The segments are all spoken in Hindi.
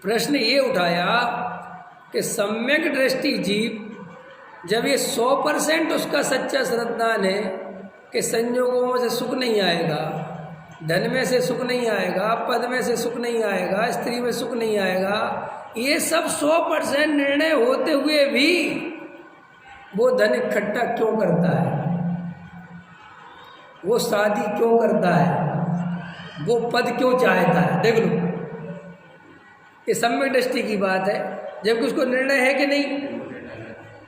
प्रश्न ये उठाया कि सम्यक दृष्टि जीव जब ये 100% उसका सच्चा श्रद्धान है कि संयोगों में से सुख नहीं आएगा, धन में से सुख नहीं आएगा, पद में से सुख नहीं आएगा, स्त्री में सुख नहीं आएगा, ये सब 100% निर्णय होते हुए भी वो धन इकट्ठा क्यों करता है, वो शादी क्यों करता है, वो पद क्यों चाहता है? देख लो, ये सम्यक दृष्टि की बात है, जबकि उसको निर्णय है कि नहीं।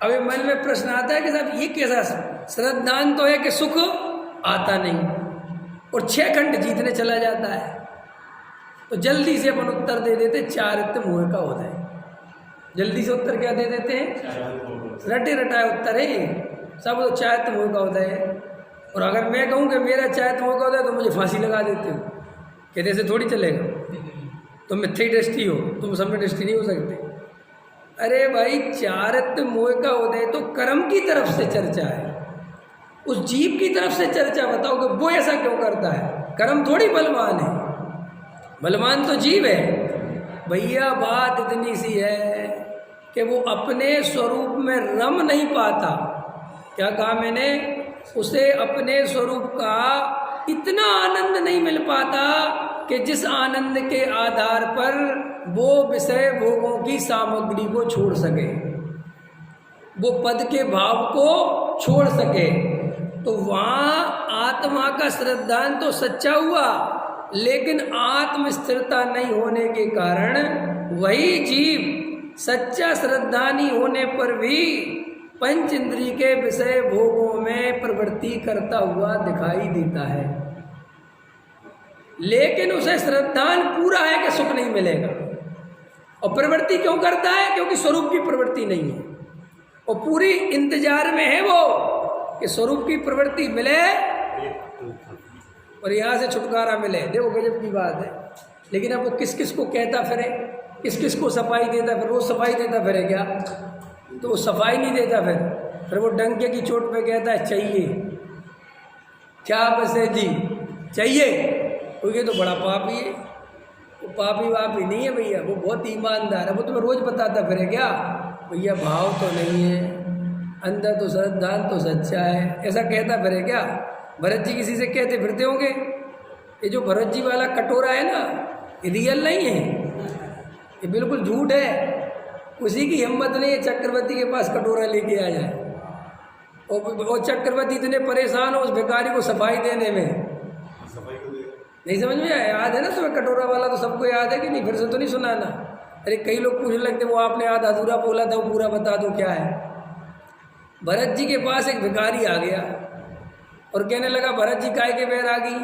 अभी मन में प्रश्न आता है कि साहब ये कैसा श्रद्धान तो है कि सुख आता नहीं और 6 खंड जीतने चला जाता है। तो जल्दी से अपन उत्तर दे देते चारित्र मोह का होता है। जल्दी से उत्तर क्या दे देते हैं? रटे रटाए उत्तर है सब, तो चारित्र मोह का होता है। और अगर मैं कहूँ कि मेरा चारित्र मोह का होता है तो मुझे फांसी लगा देते हो, कहते ऐसे थोड़ी चलेगा, तुम मिथ्या दृष्टि हो, तुम सम्यक दृष्टि नहीं हो सकते। अरे भाई, चारित्र मोह का उदय तो कर्म की तरफ से चर्चा है, उस जीव की तरफ से चर्चा। बताओ कि वो ऐसा क्यों करता है? कर्म थोड़ी बलवान है, बलवान तो जीव है। भैया बात इतनी सी है कि वो अपने स्वरूप में रम नहीं पाता। क्या कहा मैंने? उसे अपने स्वरूप का इतना आनंद नहीं मिल पाता कि जिस आनंद के आधार पर वो विषय भोगों की सामग्री को छोड़ सके, वो पद के भाव को छोड़ सके। तो वहाँ आत्मा का श्रद्धान तो सच्चा हुआ, लेकिन आत्म स्थिरता नहीं होने के कारण वही जीव सच्चा श्रद्धानी होने पर भी पंच इंद्रिय के विषय भोगों में प्रवृत्ति करता हुआ दिखाई देता है। लेकिन उसे श्रद्धान पूरा है कि सुख नहीं मिलेगा। और प्रवृत्ति क्यों करता है? क्योंकि स्वरूप की प्रवृत्ति नहीं है, और पूरी इंतजार में है वो कि स्वरूप की प्रवृत्ति मिले और यहाँ से छुटकारा मिले। देखो गजब की बात है। लेकिन अब वो किस किस को कहता फिरे, किस किस को सफाई देता फिर? रोज सफाई देता फिरे क्या? तो वो सफाई नहीं देता फिर वो डंके की चोट पे कहता है चाहिए। क्या बसे जी चाहिए? क्योंकि तो बड़ा पापी है, वो पापी वापी नहीं है भैया, वो बहुत ईमानदार है। वो तुम्हें रोज बताता फिरे क्या? भैया भाव तो नहीं है, अंदर तो श्रद्धान तो सच्चा है, ऐसा कहता फिरे क्या? भरत जी किसी से कहते फिरते होंगे? ये जो भरत जी वाला कटोरा है ना, ये रियल नहीं है, ये बिल्कुल झूठ है। उसी की हिम्मत नहीं है चक्रवर्ती के पास कटोरा लेके आ जाए, और चक्रवर्ती इतने परेशान हो उस भिखारी को सफाई देने में। नहीं समझ में आया? याद है ना तुम्हें कटोरा वाला? तो सबको याद है कि नहीं? फिर से तो नहीं सुनाना। अरे कई लोग पूछने लगते वो आपने आधा अधूरा बोला था, वो पूरा बता दो क्या है। भरत जी के पास एक भिखारी आ गया और कहने लगा, भरत जी काय के बैरागी,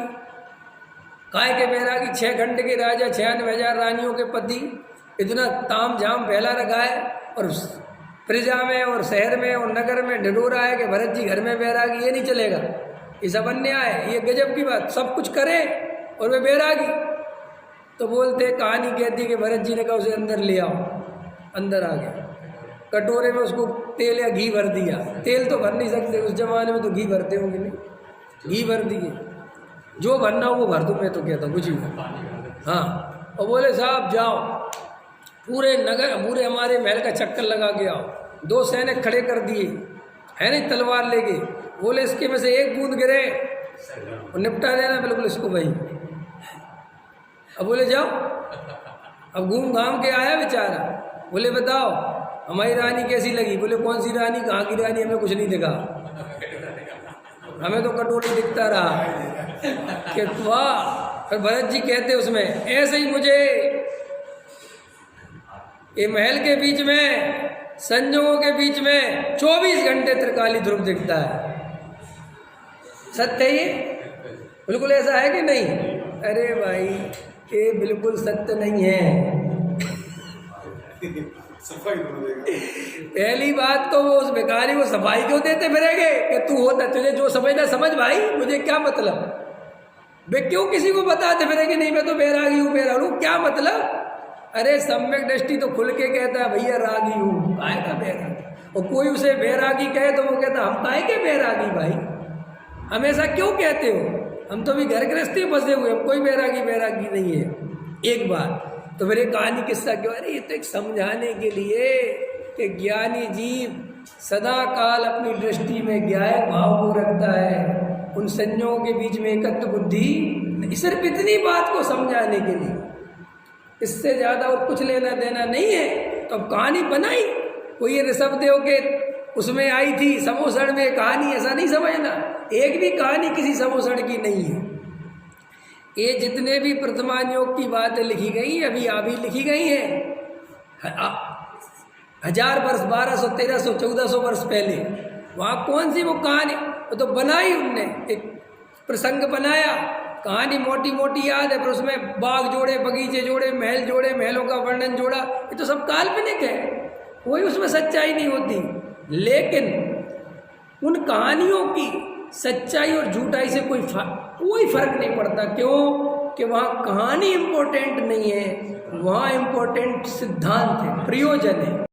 काय के बैरागी, 6 खंड के राजा, 96,000 रानियों के पति, इतना ताम झाम फैला रखा है, और प्रजा में और शहर में और नगर में ढिढोरा है कि भरत जी घर में बैरागी। ये नहीं चलेगा, ये सब अन्याय है, ये गजब की बात। सब कुछ करे और वे बैरागी। तो बोलते, कहानी कहती कि भरत जी ने कहा उसे अंदर ले आओ। अंदर आ गया, कटोरे में उसको तेल या घी भर दिया। तेल तो भर नहीं सकते उस जमाने में, तो घी भरते होंगे नहीं, घी भर दिए। जो भरना हो वो भर दूँ, मैं तो कहता हूँ कुछ भी। हाँ, और बोले साहब जाओ पूरे नगर, पूरे हमारे महल का चक्कर लगा के आओ। 2 सैनिक खड़े कर दिए है नहीं, तलवार लेके। बोले इसके में से एक बूंद गिरे और निपटा देना बिल्कुल इसको वही। अब बोले जाओ, अब घूम घाम के आया बेचारा। बोले बताओ हमारी रानी कैसी लगी? बोले कौन सी रानी, कहाँ की रानी? हमें कुछ नहीं दिखा, हमें तो कटोरी दिखता रहा कि वाह। फिर भरत जी कहते उसमें, ऐसे ही मुझे ये महल के बीच में, संजोगों के बीच में 24 घंटे त्रिकाली ध्रुव दिखता है। सत्य ये बिल्कुल ऐसा है कि नहीं? अरे भाई ये बिल्कुल सत्य नहीं है। पहली बात तो वो उस भिखारी को सफाई क्यों देते फिरेंगे कि तू होता, तुझे जो समझना समझ भाई, मुझे क्या मतलब। वे क्यों किसी को बताते फिरेंगे नहीं मैं तो बैरागी हूँ, बैरागी हूँ, क्या मतलब? अरे सम्यक दृष्टि तो खुल के कहता है भैया रागी हूँ, काय का बैरागी। और कोई उसे बैरागी कहे तो वो कहता हम काय के बैरागी भाई, हमेशा क्यों कहते हो? हम तो भी घर गृहस्थी फंसे हुए, हम कोई बैरागी बैरागी नहीं है। एक बात। तो मेरे कहानी किस्सा क्यों? अरे ये तो एक समझाने के लिए कि ज्ञानी जीव सदा काल अपनी दृष्टि में ज्ञायक भाव को रखता है, उन संयोगों के बीच में एकत्व बुद्धि, सिर्फ इतनी बात को समझाने के लिए, इससे ज़्यादा और कुछ लेना देना नहीं है। तो अब कहानी बनाई, कोई ये ऋषभदेव के उसमें आई थी समोसण में कहानी, ऐसा नहीं समझना। एक भी कहानी किसी समोसण की नहीं है। ये जितने भी प्रथमान योग की बातें लिखी गई अभी लिखी गई हैं 1000 वर्ष, 1200, 1300, 1400 वर्ष पहले। वहाँ कौन सी वो कहानी, वो तो बनाई उनने, एक प्रसंग बनाया, कहानी मोटी मोटी याद है, पर उसमें बाग जोड़े, बगीचे जोड़े, महल जोड़े, महलों का वर्णन जोड़ा, ये तो सब काल्पनिक है, कोई उसमें सच्चाई नहीं होती। लेकिन उन कहानियों की सच्चाई और झूठाई से कोई फर्क नहीं पड़ता। क्यों? कि वहाँ कहानी इम्पोर्टेंट नहीं है, वहाँ इम्पोर्टेंट सिद्धांत है, प्रयोजन है।